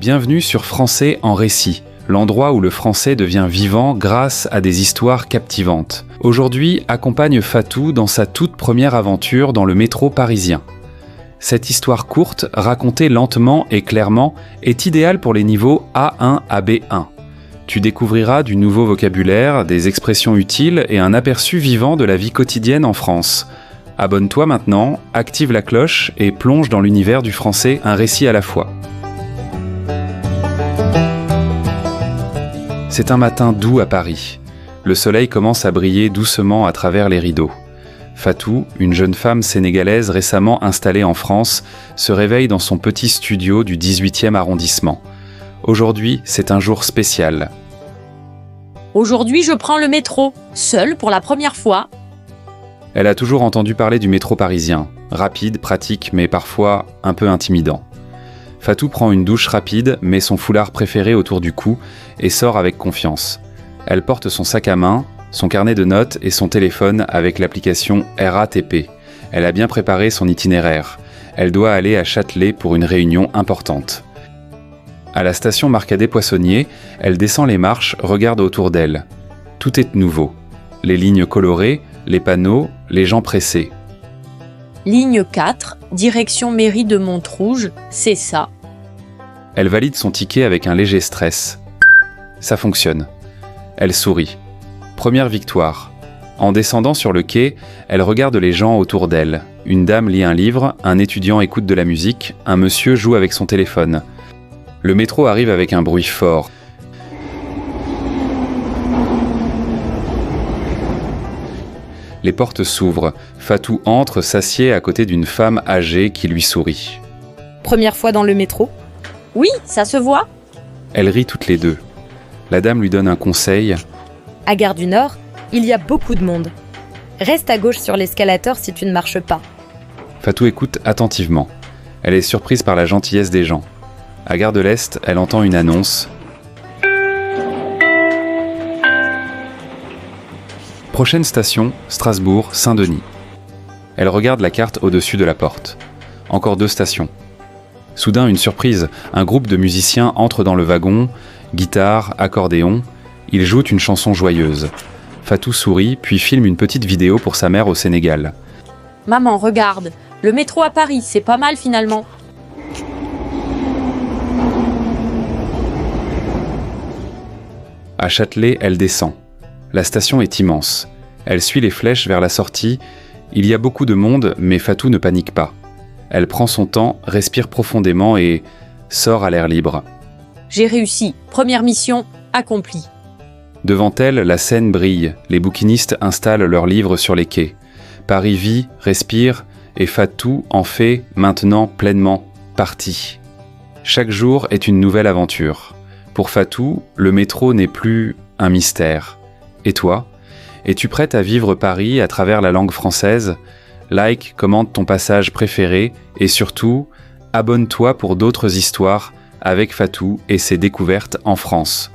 Bienvenue sur Français en récit, l'endroit où le français devient vivant grâce à des histoires captivantes. Aujourd'hui, accompagne Fatou dans sa toute première aventure dans le métro parisien. Cette histoire courte, racontée lentement et clairement, est idéale pour les niveaux A1 à B1. Tu découvriras du nouveau vocabulaire, des expressions utiles et un aperçu vivant de la vie quotidienne en France. Abonne-toi maintenant, active la cloche et plonge dans l'univers du français, un récit à la fois. C'est un matin doux à Paris. Le soleil commence à briller doucement à travers les rideaux. Fatou, une jeune femme sénégalaise récemment installée en France, se réveille dans son petit studio du 18e arrondissement. Aujourd'hui, c'est un jour spécial. Aujourd'hui, je prends le métro, seule pour la première fois. Elle a toujours entendu parler du métro parisien, rapide, pratique, mais parfois un peu intimidant. Fatou prend une douche rapide, met son foulard préféré autour du cou et sort avec confiance. Elle porte son sac à main, son carnet de notes et son téléphone avec l'application RATP. Elle a bien préparé son itinéraire. Elle doit aller à Châtelet pour une réunion importante. À la station Marcadet-Poissonnier, elle descend les marches, regarde autour d'elle. Tout est nouveau. Les lignes colorées, les panneaux, les gens pressés. Ligne 4, direction mairie de Montrouge, c'est ça. Elle valide son ticket avec un léger stress. Ça fonctionne. Elle sourit. Première victoire. En descendant sur le quai, elle regarde les gens autour d'elle. Une dame lit un livre, un étudiant écoute de la musique, un monsieur joue avec son téléphone. Le métro arrive avec un bruit fort. Les portes s'ouvrent. Fatou entre, s'assied à côté d'une femme âgée qui lui sourit. Première fois dans le métro? Oui, ça se voit. Elles rient toutes les deux. La dame lui donne un conseil. À Gare du Nord, il y a beaucoup de monde. Reste à gauche sur l'escalator si tu ne marches pas. Fatou écoute attentivement. Elle est surprise par la gentillesse des gens. À Gare de l'Est, elle entend une annonce. Prochaine station, Strasbourg, Saint-Denis. Elle regarde la carte au-dessus de la porte. Encore 2 stations. Soudain, une surprise. Un groupe de musiciens entre dans le wagon, guitare, accordéon. Ils jouent une chanson joyeuse. Fatou sourit, puis filme une petite vidéo pour sa mère au Sénégal. Maman, regarde, le métro à Paris, c'est pas mal finalement. À Châtelet, elle descend. La station est immense. Elle suit les flèches vers la sortie. Il y a beaucoup de monde, mais Fatou ne panique pas. Elle prend son temps, respire profondément et sort à l'air libre. J'ai réussi. Première mission accomplie. Devant elle, la Seine brille. Les bouquinistes installent leurs livres sur les quais. Paris vit, respire, et Fatou en fait maintenant pleinement partie. Chaque jour est une nouvelle aventure. Pour Fatou, le métro n'est plus un mystère. Et toi? Es-tu prête à vivre Paris à travers la langue française? Like, commente ton passage préféré et surtout, abonne-toi pour d'autres histoires avec Fatou et ses découvertes en France.